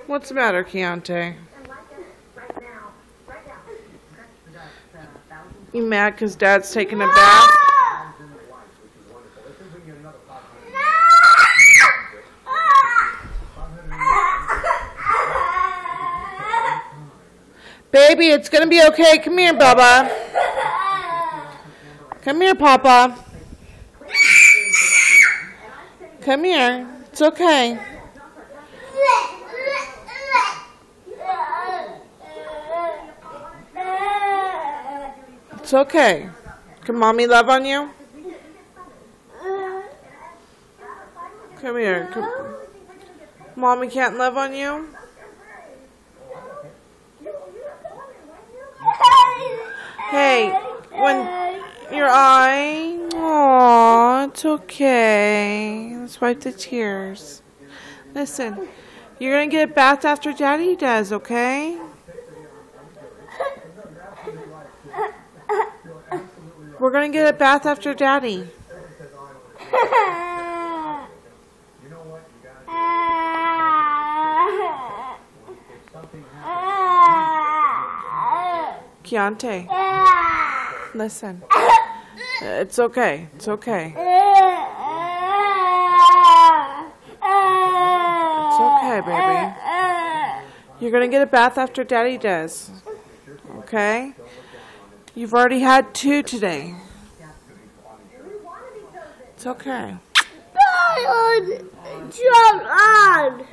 What's the matter, Keontae? You mad because Dad's taking a bath? Baby, it's gonna be okay. Come here, Bubba. Come here, Papa. Come here. It's okay. It's okay. Can Mommy love on you? Come here. Mommy can't love on you? Hey, when your eye, aw, it's okay. Let's wipe the tears. Listen, you're gonna get a bath after Daddy does, okay? We're gonna get a bath after Daddy. Keontae, listen. It's okay. It's okay. It's okay, baby. You're gonna get a bath after Daddy does. Okay? You've already had 2 today. It's okay. Jump on!